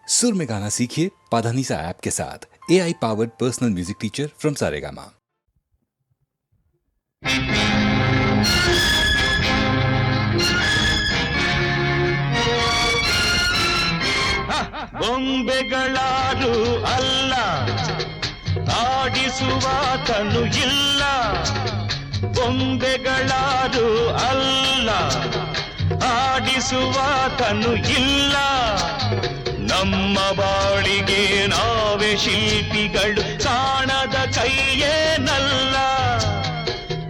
सुर में गाना सीखिए पाधानीसा ऐप के साथ। AI powered personal music teacher from Saregama. ಬೊಂಬೆಗಳಾರು ಅಲ್ಲ, ಆಡಿಸುವಾತನು ಇಲ್ಲ. ಬೊಂಬೆಗಳಾರು ಅಲ್ಲ, ಆಡಿಸುವಾತನು ಇಲ್ಲ. ನಮ್ಮ ಬಾಳಿಗೆ ನಾವೇ ಶಿಲ್ಪಿಗಳು, ಕಾಣದ ಕೈಯೇನಲ್ಲ,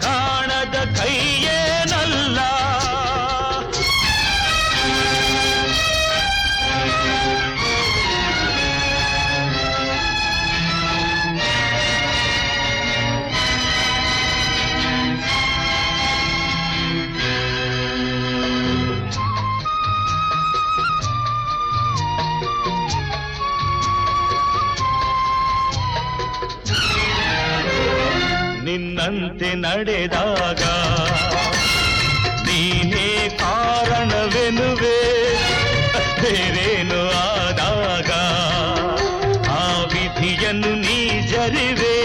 ಕಾಣದ ಕೈಯೇನಲ್ಲ. ನಿನ್ನಂತೆ ನಡೆದಾಗ ನೀನೇ ಕಾರಣವೆನುವೆ, ಬೇರೇನು ಆದಾಗ ಆ ವಿಧಿಯನ್ನು ನೀ ಜರಿವೆ.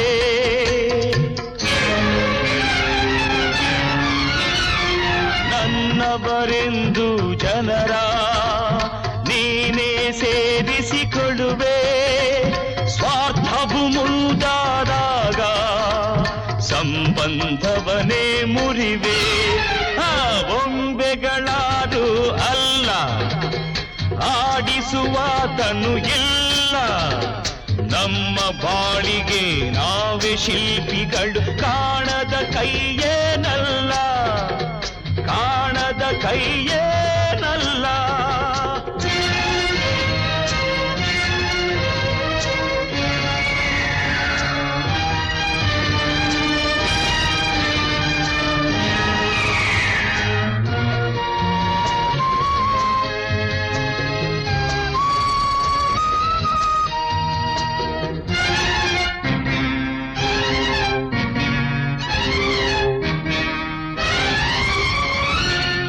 ನನ್ನವರೆಂದು ಜನರ ನೀನೇ ಸೇರಿಸಿಕೊಳ್ಳುವೆ. ಸ್ವಾರ್ಥವು ಮುಂದಾದಾಗ ಸಂಬಂಧವನೇ ಮುರಿವೆ. ಬೊಂಬೆಗಳಾರು ಅಲ್ಲ, ಆಡಿಸುವಾತನು ಇಲ್ಲ. ನಮ್ಮ ಬಾಳಿಗೆ ನಾವೇ ಶಿಲ್ಪಿಗಳು, ಕಾಣದ ಕೈಯೇನಲ್ಲ, ಕಾಣದ ಕೈಯೇನಲ್ಲ.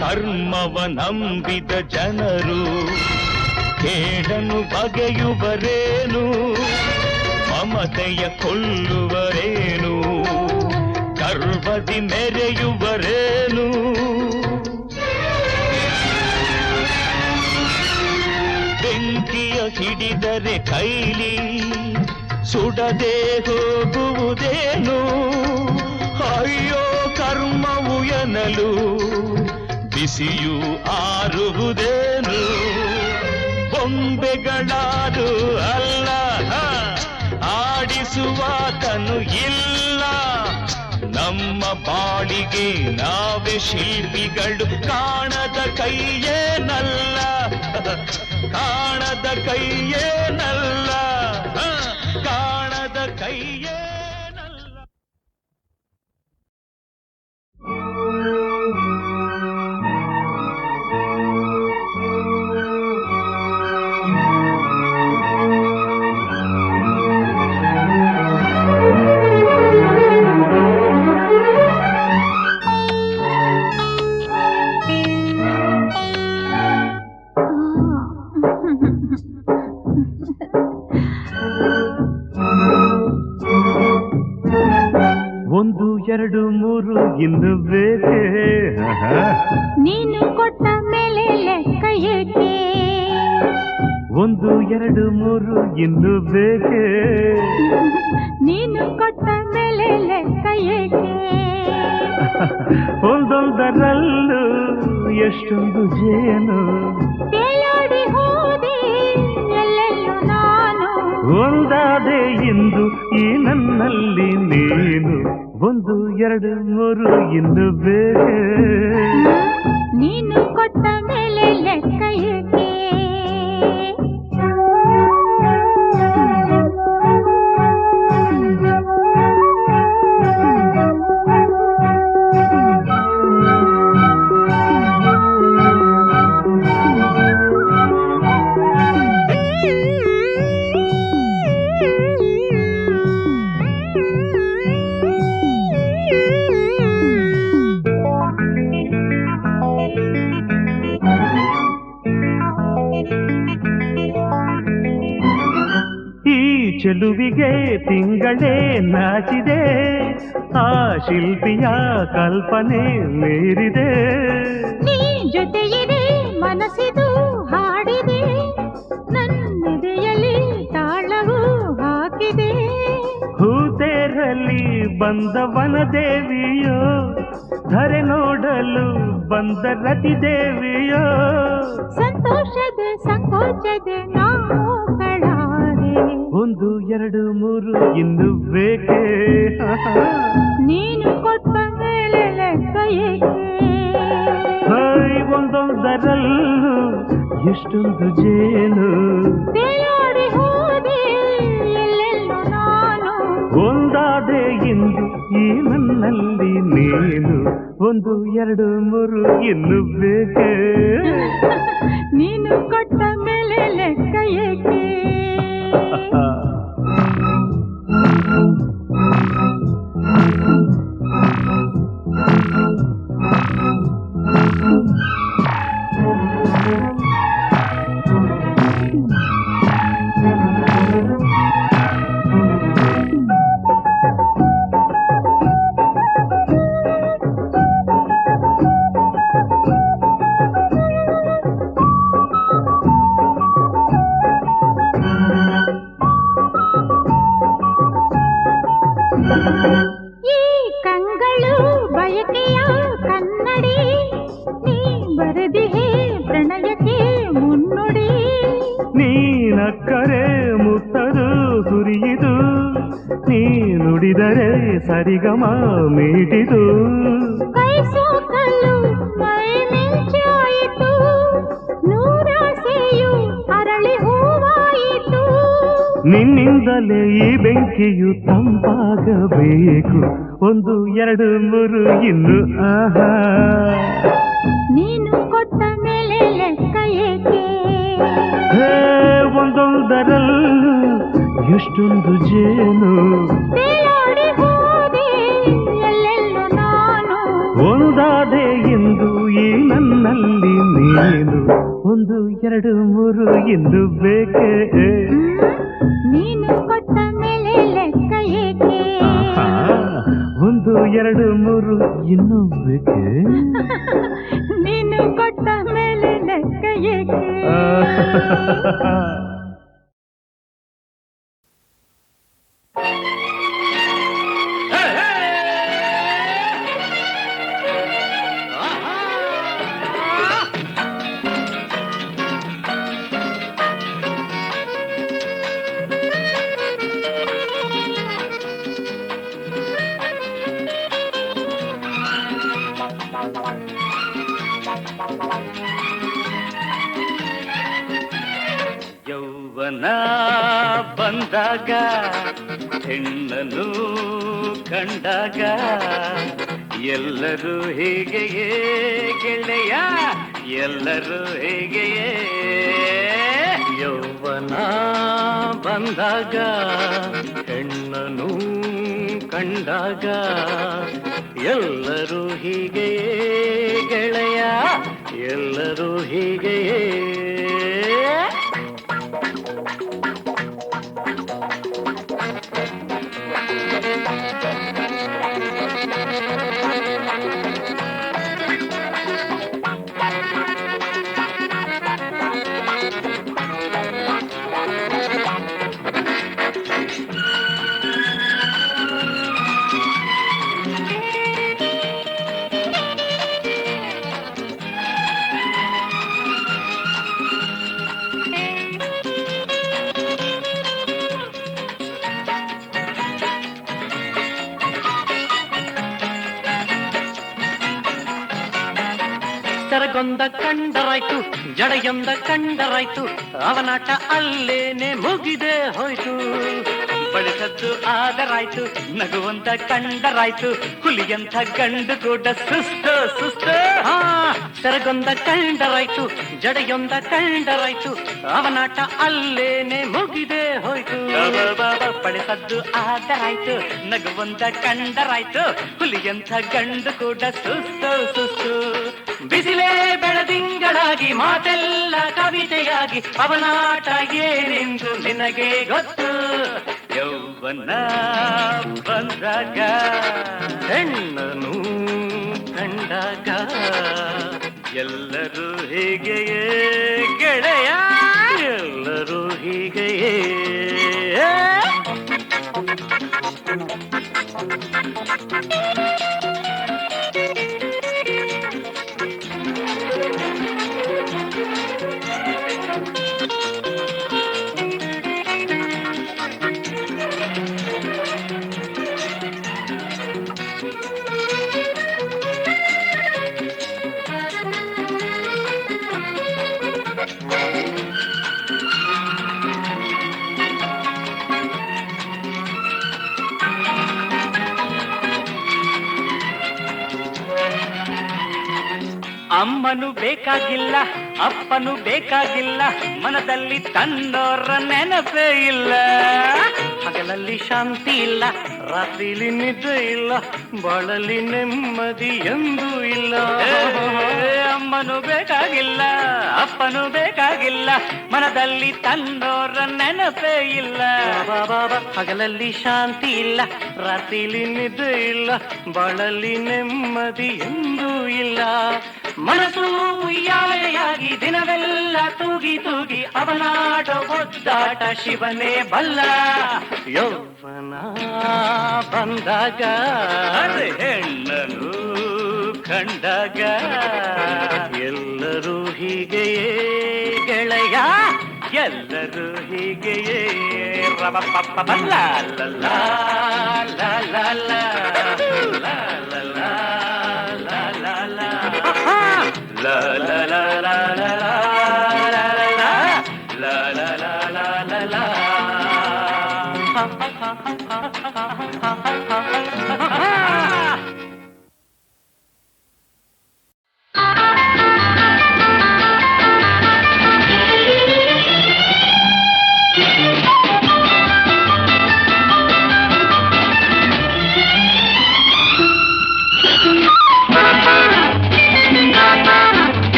ಕರ್ಮವ ನಂಬಿದ ಜನರು ಕೇಡನ್ನು ಬಗೆಯುವರೇನು, ಮಮತೆಯ ಕೊಲ್ಲುವರೇನು, ಗರ್ವದಿ ಮೆರೆಯುವರೇನು. ಬೆಂಕಿಯ ಹಿಡಿದರೆ ಕೈಲಿ ಸುಡದೆ ಹೋಗುವುದೇನು. ಅಯ್ಯೋ ಕರ್ಮವು ಎನ್ನಲು ಬಿಸಿಯು ಆರುವುದೇನು. ಬೊಂಬೆಗಳಾರು ಅಲ್ಲ, ಆಡಿಸುವಾತನು ಇಲ್ಲ. ನಮ್ಮ ಬಾಳಿಗೆ ನಾವೇ ಶಿಲ್ಪಿಗಳು, ಕಾಣದ ಕೈಯೇನಲ್ಲ, ಕಾಣದ ಕೈಯೇನಲ್ಲ, ಕಾಣದ ಕೈಯೇನಲ್ಲ. ಒಂದು ಎರಡು ಮೂರು ಇನ್ನು ಬೇಕೆ, ನೀನು ಕೊಟ್ಟ ಮೇಲೆ ಲೆಕ್ಕ ಏಕೆ. ಒಂದು ಎರಡು ಮೂರು ಇನ್ನು ಬೇಕೆ, ನೀನು ಕೊಟ್ಟ ಮೇಲೆ ಲೆಕ್ಕ ಏಕೆ. ಒಂದೊಂದರಲ್ಲೂ ಎಷ್ಟೊಂದು ಜೇನು, ತೇಲಾಡಿ ಹೋದೆ ಎಲ್ಲೆಲ್ಲೂ ನಾನು. ಒಂದಾದೆ ಇಂದು ಈ ನನ್ನಲ್ಲಿ ನೀನು. ಒಂದು ಎರಡು ಮೂರು ಇನ್ನು ಬೇಕೆ, ನೀನು ಕೊಟ್ಟ ಮೇಲೆ ಲೆಕ್ಕ ಏಕೆ. ಚೆಲುವಿಗೆ ತಿಂಗಳೇ ನಾಚಿದೆ, ಆ ಶಿಲ್ಪಿಯ ಕಲ್ಪನೆ ಮೀರಿದೆ. ನೀ ಜೊತೆಯಿದೆ ಮನಸ್ಸಿದು ಹಾಡಿದೆ, ನನ್ನೆದೆಯಲ್ಲಿ ತಾಳವು ಹಾಕಿದೆ. ಹೂತೇರಲ್ಲಿ ಬಂದವನ ದೇವಿಯೋ, ಧರೆ ನೋಡಲು ಬಂದ ರತಿ ದೇವಿಯೋ. ಸಂತೋಷದ ಸಂಕೋಚದ ನಾವುಗಳಾದೆ, ಒಂದು ಎರಡು ಮೂರು ಇನ್ನು ಬೇಕೇ, ನೀನು ಕೊಟ್ಟ ಮೇಲೆ ಲೆಕ್ಕ ಏಕೆ? ಒಂದೊಂದರಲ್ಲೂ ಎಷ್ಟೊಂದು ಜೇನು, ತೇಲಾಡಿ ಹೋದೆ ಎಲ್ಲೆಲ್ಲೂ ನಾನು. ಒಂದಾದೆ ಇಂದು ಈ ನನ್ನಲ್ಲಿ ನೀನು, ಒಂದು ಎರಡು ಮೂರು ಇನ್ನು ಬೇಕೇ, ನೀನು ಕೊಟ್ಟ ಮೇಲೆ ಲೆಕ್ಕ ಏಕೆ? ಈ ಕಂಗಳು ಬಯಕೆಯ ಕನ್ನಡಿ, ನೀ ಬರೆದಿಹೆ ಪ್ರಣಯಕ್ಕೆ ಮುನ್ನುಡಿ. ನೀನಕ್ಕರೆ ಮುತ್ತರು ಸುರಿಯಿದು, ನೀ ನುಡಿದರೆ ಸರಿಗಮ ಮೀಟಿದು. ಕೈ ಸೋಕಲು ಮೈ ಮಿಂಚಾಯಿತು, ನೂರಾಸೆಯು ಅರಳಿ ಹೂವಾಯಿತು. ನಿನ್ನಿಂದಲೇ ಈ ಬೆಂಕಿಯು ತಂಪಾಗಬೇಕು, ಒಂದು ಎರಡು ಮೂರು ಇನ್ನು ಆಹಾ. ನೀನು ಕೊಟ್ಟ ಮೇಲೆ ಲೆಕ್ಕ ಏಕೆ? ಒಂದೊಂದರಲ್ಲೂ ಎಷ್ಟೊಂದು ಜೇನು, ತೇಲಾಡಿ ಹೋದೆ ಎಲ್ಲೆಲ್ಲೂ ನಾನು. ಒಂದಾದೆ ಎಂದು ಈ ನನ್ನಲ್ಲಿ ನೀನು, ಒಂದು ಎರಡು ಮೂರು ಇನ್ನು ಬೇಕೇ, ನೀನು ಕೊಟ್ಟ ಮೇಲೆ ಲೆಕ್ಕ ಏಕೆ? ಒಂದು ಎರಡು ಮೂರು ಇನ್ನು ಬೇಕೇ. ನೀನು ಕೊಟ್ಟ ಮೇಲೆ ಲೆಕ್ಕ ಏಕೆ? ಯೌವನ ಬಂದಾಗ ಹೆಣ್ಣನು ಕಂಡಾಗ ಎಲ್ಲರೂ ಹೀಗೆಯೇ ಗೆಳೆಯ, ಎಲ್ಲರೂ ಹೀಗೆಯೇ. ಯೌವನ ಬಂದಾಗ ಹೆಣ್ಣನು ಕಂಡಾಗ ಎಲ್ಲರೂ ಹೀಗೆಯೇ ಗೆಳೆಯ, ಎಲ್ಲರೂ ಹೀಗೆಯೇ. ಸರಗೊಂದ ಕಂಡರಾಯ್ತು, ಜಡೆಯೊಂದ ಕಂಡರಾಯ್ತು, ಅವನಾಟ ಅಲ್ಲೇನೆ ಮುಗಿದೆ ಹೋಯ್ತು. ಬಳಸದ್ದು ಆದರಾಯ್ತು, ನಗುವಂತ ಕಂಡರಾಯ್ತು, ಹುಲಿಯಂಥ ಗಂಡು ಕೂಡ ಸುಸ್ತು ಸುಸ್ತು. ಸರಗೊಂದ ಕಂಡರಾಯ್ತು, ಜಡೆಯೊಂದ ಕಂಡರಾಯ್ತು, ಅವನಾಟ ಅಲ್ಲೇನೆ ಮುಗಿದೆ ಹೋಯ್ತು. ಬಳಸದ್ದು ಆದರಾಯ್ತು, ನಗುವಂತ ಕಂಡರಾಯ್ತು, ಹುಲಿಯಂಥ ಗಂಡು ಕೂಡ ಸುಸ್ತು ಸುಸ್ತು. ಬಿಸಿಲೇ ಬೆಳದಿಂಗಳಾಗಿ ಮಾತೆಲ್ಲ ಕವಿತೆಯಾಗಿ ಅವನಾಟ ಏನೆಂದು ನಿನಗೆ ಗೊತ್ತು. ಯೌವನ ಬಂದಾಗ ಹೆಣ್ಣನು ಕಂಡಾಗ ಎಲ್ಲರೂ ಹೀಗೆಯೇ ಗೆಳೆಯ, ಎಲ್ಲರೂ ಹೀಗೆಯೇ. ಅಮ್ಮನು ಬೇಕಾಗಿಲ್ಲ, ಅಪ್ಪನು ಬೇಕಾಗಿಲ್ಲ, ಮನದಲ್ಲಿ ತನ್ನೋರ ನೆನಪೇ ಇಲ್ಲ. ಹಗಲಲ್ಲಿ ಶಾಂತಿ ಇಲ್ಲ, ರಾತ್ರಿಲಿ ನಿದ್ದೆ ಇಲ್ಲ, ಬಾಳಲ್ಲಿ ನೆಮ್ಮದಿ ಎಂದೂ ಇಲ್ಲ. ಅಮ್ಮನು ಬೇಕಾಗಿಲ್ಲ, ಅಪ್ಪನು ಬೇಕಾಗಿಲ್ಲ, ಮನದಲ್ಲಿ ತನ್ನೋರ ನೆನಪೇ ಇಲ್ಲ. ಹಗಲಲ್ಲಿ ಶಾಂತಿ ಇಲ್ಲ, ರಾತ್ರಿಲಿ ನಿದ್ದೆ ಇಲ್ಲ, ಬಾಳಲ್ಲಿ ನೆಮ್ಮದಿ ಎಂದೂ ಇಲ್ಲ. ಮನಸ್ಸು ಉಯ್ಯಾಲೆಯಾಗಿ ದಿನವೆಲ್ಲ ತೂಗಿ ತೂಗಿ ಅವನಾಟ ಒದ್ದಾಟ ಶಿವನೇ ಬಲ್ಲ. ಯೌವನ ಬಂದಾಗ ಹೆಣ್ಣನು ಕಂಡಾಗ ಎಲ್ಲರೂ ಹೀಗೆಯೇ ಗೆಳೆಯ, ಎಲ್ಲರೂ ಹೀಗೆಯೇ. ರಬಪ್ಪ ಬಲ್ಲ ಲಲ್ಲ ಲಲ್ಲ ಲಲ್ಲ la la la la la la la la la la la.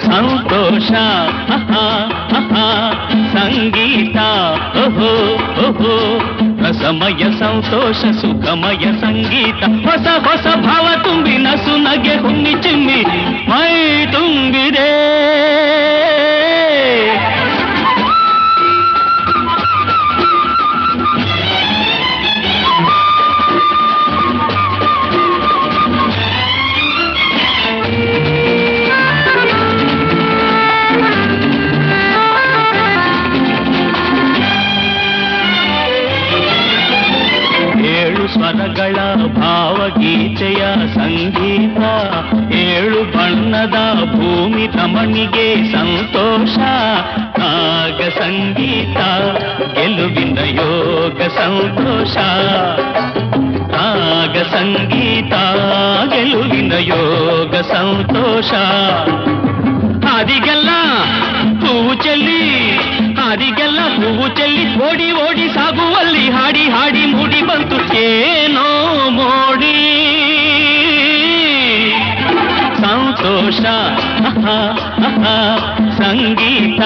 ಸಂತೋಷ ಸಂಗೀತ ಓಹೋ ಓಹೋ ರಸಮಯ ಸಂತೋಷ ಸುಖಮಯ ಸಂಗೀತ ಹೊಸ ಹೊಸ ಭಾವ ತುಂಬಿ ನಸು ನಗೆ ಹುಣ್ಣಿ ಚಿಮ್ಮಿ ಮೈ ತುಂಬಿದೆ. ಸ್ವರಗಳ ಭಾವಗೀತೆಯ ಸಂಗೀತ, ಏಳು ಬಣ್ಣದ ಭೂಮಿ ರಮಣಿಗೆ ಸಂತೋಷ. ರಾಗ ಸಂಗೀತ ಗೆಲುವಿನ ಯೋಗ ಸಂತೋಷ, ರಾಗ ಸಂಗೀತ ಗೆಲುವಿನ ಯೋಗ ಸಂತೋಷ. ಹಾದಿಗೆಲ್ಲ ಹೂವು ಚೆಲ್ಲಿ, ಹಾದಿಗೆಲ್ಲ ಹೂವು ಚೆಲ್ಲಿ ಓಡಿ ಓಡಿ ಸಾಗುವಲ್ಲಿ ಹಾಡಿ ಹಾಡಿ ಮೂಡಿ ಬಂತು ಏನೋ ಮೋಡಿ. ಸಂತೋಷ ಸಂಗೀತ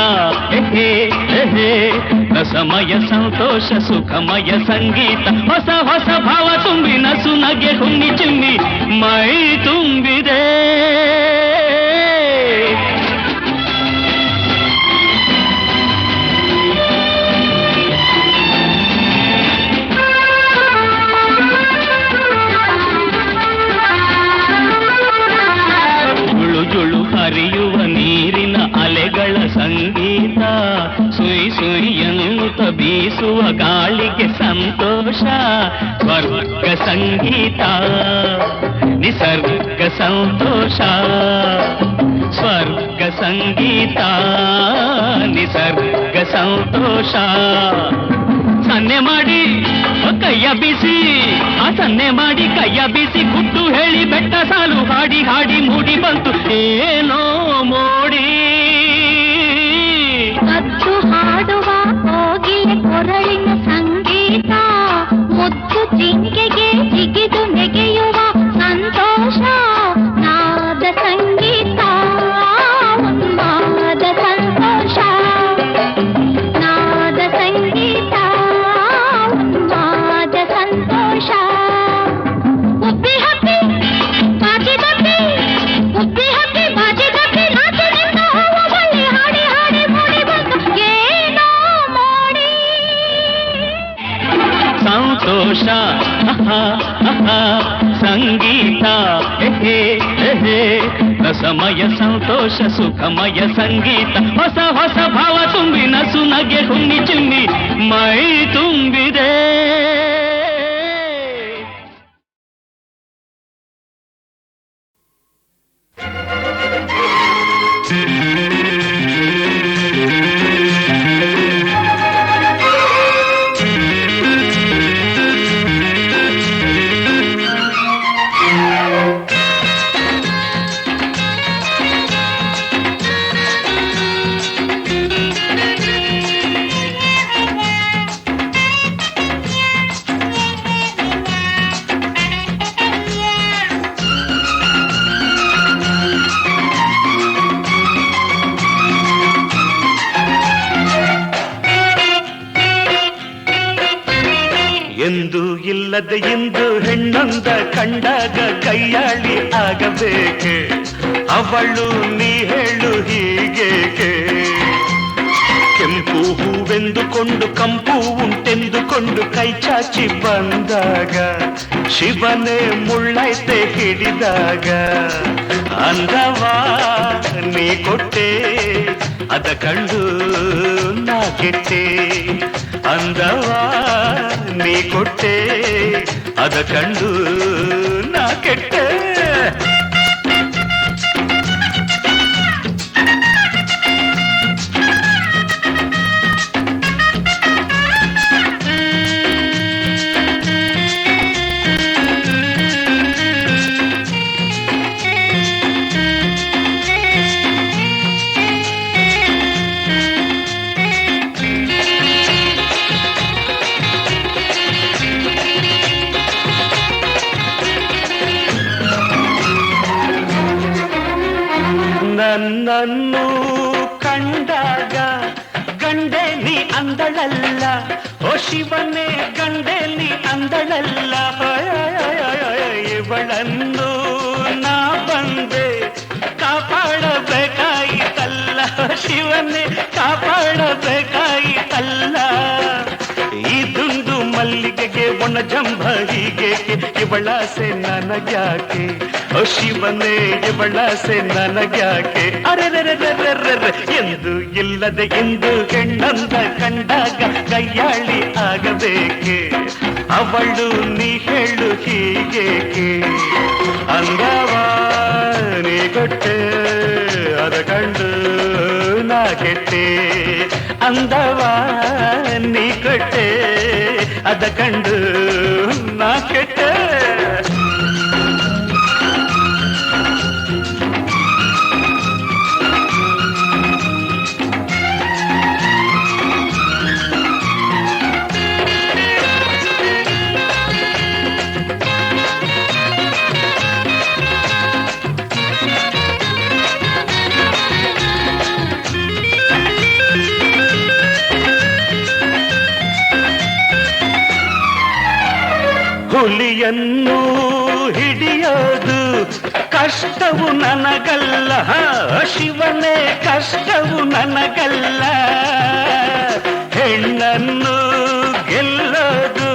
ರಸಮಯ ಸಂತೋಷ ಸುಖಮಯ ಸಂಗೀತ ಹೊಸ ಹೊಸ ಭಾವ ತುಂಬಿ ನಸು ನಗೆ ಹುಣ್ಣಿ ಚಿಮ್ಮಿ ಮೈ ತುಂಬಿದೆ. ಜುಳು ಹರಿಯುವ ನೀರಿನ ಅಲೆಗಳ ಸಂಗೀತ, ಸುಯಿ ಸುಯಿ ಎನ್ನುತ್ತ ಬೀಸುವ ಗಾಳಿಗೆ ಸಂತೋಷ. ಸ್ವರ್ಗ ಸಂಗೀತ ನಿಸರ್ಗ ಸಂತೋಷ, ಸ್ವರ್ಗ ಸಂಗೀತ ನಿಸರ್ಗ ಸಂತೋಷ. ಸನ್ನೆ ಮಾಡಿ ಕೈಯ ಬಿಸಿ, ಆ ಸನ್ನೆ ಮಾಡಿ ಕೈಯ ಬಿಸಿ ಗುಟ್ಟು ಹೇಳಿ ಬೆಟ್ಟ ಸಾಲು ಹಾಡಿ ಹಾಡಿ ಮೂಡಿ ಬಂತು ಏನೋ ಮೋಡಿ. ಕದ್ದು ಹಾಡುವ ಕೋಗಿಲೆ ಕೊರಳಿನ ಸಂಗೀತ, ಸಂಗೀತ ಎಹೆ ಎಹೆ ರಸಮಯ ಸಂತೋಷ ಸುಖಮಯ ಸಂಗೀತ ಹೊಸ ಹೊಸ ಭಾವ ತುಂಬಿ ನಸು ನಗೆ ಹುಣ್ಣಿ ಚಿಮ್ಮಿ ಮೈ ತುಂಬಿದೆ. ಎಂದು ಇಲ್ಲದೆ ಇಂದು ಹೆಣ್ಣೊಂದ ಕಂಡಾಗ ಕೈಯಾಳಿ ಆಗಬೇಕೆ, ಅವಳು ನೀ ಹೇಳು ಹೀಗೇಕೆ. ಕೆಂಪು ಹೂವೆಂದುಕೊಂಡು ಕಂಪು ಉಂಟೆಂದುಕೊಂಡು ಕೈ ಚಾಚಿ ಬಂದಾಗ ಶಿವನೇ ಮುಳ್ಳೈತೆ ಹಿಡಿದಾಗ. ಅಂದವಾ ನೀ ಕೊಟ್ಟೆ ಅದ ಕಂಡು ನಾ ಕೆಟ್ಟೆ, ಅಂದವಾ ನೀ ಕೊಟ್ಟೆ ಅದ ಕಂಡು ನಾ ಕೆಟ್ಟೆ. ನನ್ನನ್ನು ಕಂಡಾಗ ಗಂಡೆ ನೀ ಅಂದಳಲ್ಲ, ಓ ಶಿವನೇ ಗಂಡೆ ನೀ ಅಂದಳಲ್ಲ. ಇವಳನ್ನು ನಾ ಬಂದೆ ಕಾಪಾಡಬೇಕಾಯಿತಲ್ಲ, ಶಿವನೇ ಕಾಪಾಡಬೇಕಾಯಿತಲ್ಲ. ಇದೊಂದು ಮಲ್ಲಿಗೆಗೆ ಒಣ ಜಂಭ ಹೀಗೇಕೆ, ಇವಳಾಸೆ ನನಗ್ಯಾಕೆ, ಓ ಶಿವನೇ ಇವಳಾಸೆ ನನಗ್ಯಾಕೆ. ಅರೆರೆರೆರೆರೆರೆ ಎಂದು ಇಲ್ಲದೆ ಇಂದು ಹೆಣ್ಣಂದ ಕಂಡಾಗ ಕೈಯಾಳಿ ಆಗಬೇಕೆ, ಅವಳು ನೀ ಹೇಳು ಹೀಗೇಕೆ. ಅಂದವಾ ನೀ ಕೊಟ್ಟೆ ಅದ ಕಂಡು ನಾ ಕೆಟ್ಟೆ, ಅಂದವಾ ನೀ ಕೊಟ್ಟೆ ಅದ ಕಂಡು ನಾ ಕೆಟ್ಟೆ. ಹುಲಿಯನ್ನು ಹಿಡಿಯೋದು ಕಷ್ಟವು ನನಗಲ್ಲ, ಶಿವನೇ ಕಷ್ಟವು ನನಗಲ್ಲ. ಹೆಣ್ಣನ್ನು ಗೆಲ್ಲೋದು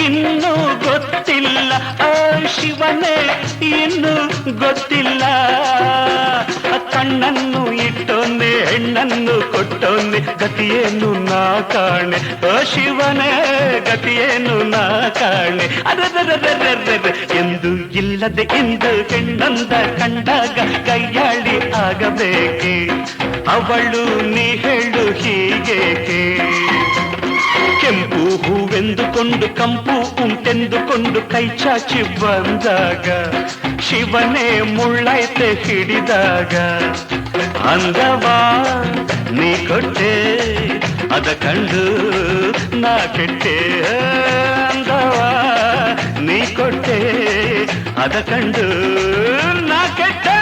ಇನ್ನೂ ಗೊತ್ತಿಲ್ಲ, ಶಿವನೇ ಇನ್ನು ಗೊತ್ತಿಲ್ಲ. ಕಣ್ಣನ್ನು ಇಟ್ಟೊಂದೆ ಹೆಣ್ಣನ್ನು ಕೊಟ್ಟೊಂದೆ ಗತಿಯೇನು ನಾ ಕಾಣೆ, ಓ ಶಿವನೇ ಗತಿಯೇನು ನಾ ಕಾಣೆ. ಅದರದರದರದರ ಎಂದು ಇಲ್ಲದೆ ಇಂದು ಹೆಣ್ಣಂದ ಕಂಡಾಗ ಕೈಯಾಳಿ ಆಗಬೇಕೆ, ಅವಳು ನೀ ಹೇಳು ಹೀಗೇಕೆ. ಕೆಂಪು ಹೂವೆಂದುಕೊಂಡು ಕಂಪು ಉಂಟೆಂದುಕೊಂಡು ಕೈ ಚಾಚಿ ಬಂದಾಗ ಶಿವನೇ ಮುಳ್ಳೈತೆ ಹಿಡಿದಾಗ. ಅಂದವಾ ನೀ ಕೊಟ್ಟೆ ಅದ ಕಂಡು ನಾ ಕೆಟ್ಟೆ, ಅಂದವಾ ನೀ ಕೊಟ್ಟೆ ಅದ ಕಂಡು ನಾ ಕೆಟ್ಟೆ.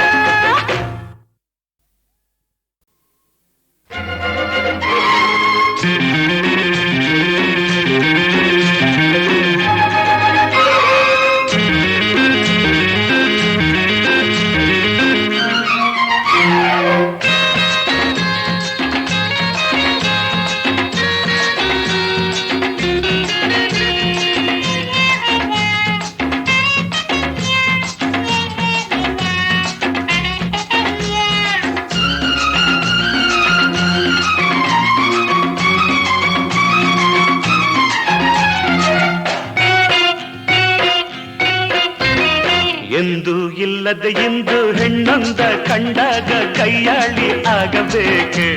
ಇಲ್ಲದೆ ಇಂದು ಹೆಣ್ಣೊಂದ ಕಂಡಾಗ ಕೈಯಾಳಿ ಆಗಬೇಕೆ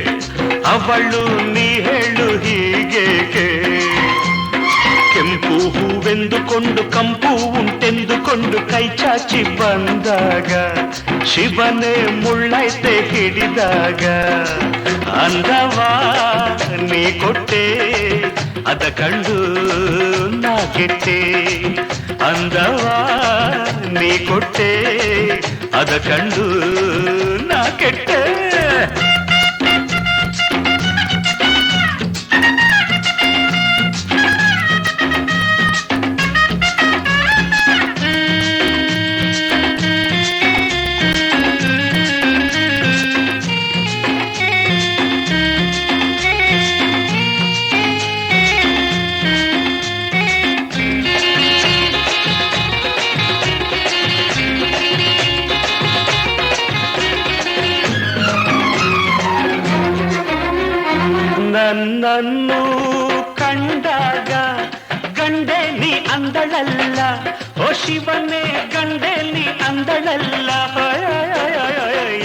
ಅವಳು ನೀ ಹೇಳು ಹೀಗೇಕೆ ಕೆಂಪು ಹೂವೆಂದುಕೊಂಡು ಕಂಪು ಉಂಟೆಂದುಕೊಂಡು ಕೈ ಚಾಚಿ ಬಂದಾಗ ಶಿವನೇ ಮುಳ್ಳೈತೆ ಹಿಡಿದಾಗ ಅಂದವಾ ನೀ ಕೊಟ್ಟೆ ಅದ ಕಂಡು ನಾ ಕೆಟ್ಟೆ ಅಂದವಾ ನೀ ಕೊಟ್ಟೆ ಅದ ಕಂಡು ನಾ ಕೆಟ್ಟೆ ನನ್ನನ್ನು ಕಂಡಾಗ ಗಂಡೆ ನೀ ಅಂದಳಲ್ಲ ಓ ಶಿವನೇ ಗಂಡೆ ನೀ ಅಂದಳಲ್ಲ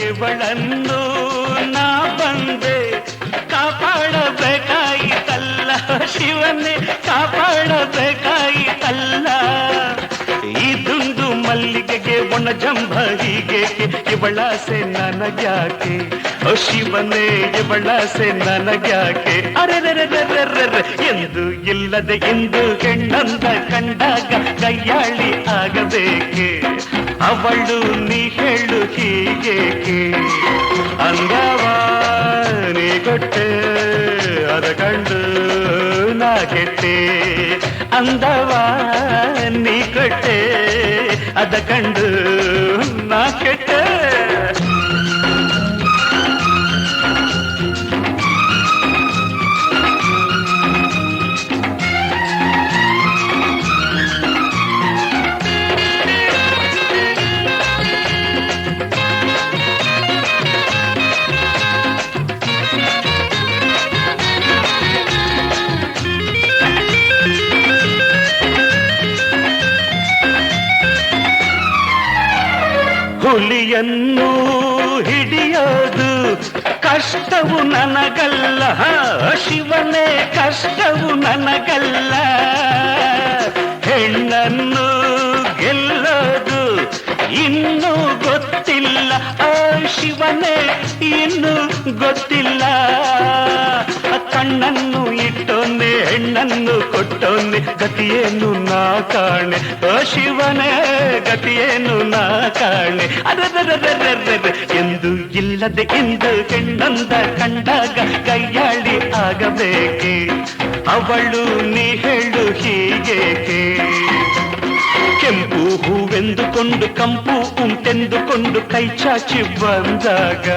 ಇವಳನ್ನು ನಾ ಬಂದೆ ಕಾಪಾಡಬೇಕಾಯಿತಲ್ಲ ಶಿವನೇ ಕಾಪಾಡಬೇಕಾಯಿತಲ್ಲ ಇದೊಂದು ಮಲ್ಲಿಗೆಗೆ ಒಣ ಜಂಭ ಹೀಗೆ ಇವಳಾಸೆ ನನಗ್ಯಾಕೆ ಓ ಶಿವನೇ ಇವಳಾಸೆ ನನಗ್ಯಾಕೆ ಅರೆರೆರೆರೆರೆರೆ ಎಂದು ಇಲ್ಲದೆ ಇಂದು ಹೆಣ್ಣಂದ ಕಂಡಾಗ ಕೈಯಾಳಿ ಆಗಬೇಕೆ ಅವಳು ನೀ ಹೇಳು ಹೀಗೇಕೆ ಅಂದವಾ ನೀ ಕೊಟ್ಟೆ ಅದ ಕಂಡು ನಾ ಕೆಟ್ಟೆ ಅಂದವಾ ನೀ ಕೊಟ್ಟೆ ಅದ ಕಂಡು ನಾ ಕೆಟ್ಟೆ ಹುಲಿಯನ್ನು ಹಿಡಿಯೋದು ಕಷ್ಟವು ನನಗಲ್ಲ ಶಿವನೇ ಕಷ್ಟವು ನನಗಲ್ಲ ಹೆಣ್ಣನ್ನು ಗೆಲ್ಲೋದು ಇನ್ನೂ ಗೊತ್ತಿಲ್ಲ ಶಿವನೇ ಇನ್ನು ಗೊತ್ತಿಲ್ಲ ಕಣ್ಣನ್ನು ಇಟ್ಟೊಂದೆ ಹೆಣ್ಣನ್ನು ಕೊಟ್ಟೊಂದೆ ಗತಿಯೇನು ನಾ ಕಾಣೆ ಶಿವನೇ ಗತಿಯೇನು ನಾ ಕಾಣೆ ಅದರದರದರದರ ಎಂದು ಇಲ್ಲದೆ ಇಂದು ಹೆಣ್ಣಂದ ಕಂಡಾಗ ಕೈಯಾಳಿ ಆಗಬೇಕೆ ಅವಳು ನೀ ಹೇಳು ಹೀಗೇಕೆ ಕೆಂಪು ಹೂವೆಂದುಕೊಂಡು ಕಂಪು ಉಂಟೆಂದುಕೊಂಡು ಕೈ ಚಾಚಿ ಬಂದಾಗ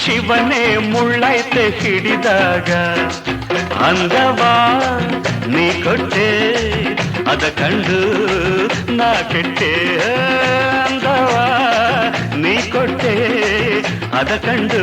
ಶಿವನೇ ಮುಳ್ಳೈತೆ ಹಿಡಿದಾಗ ಅಂದವಾ ನೀ ಕೊಟ್ಟೆ ಅದ ಕಂಡು ನಾ ಕೆಟ್ಟೆ ಅಂದವಾ ನೀ ಕೊಟ್ಟೆ ಅದ ಕಂಡು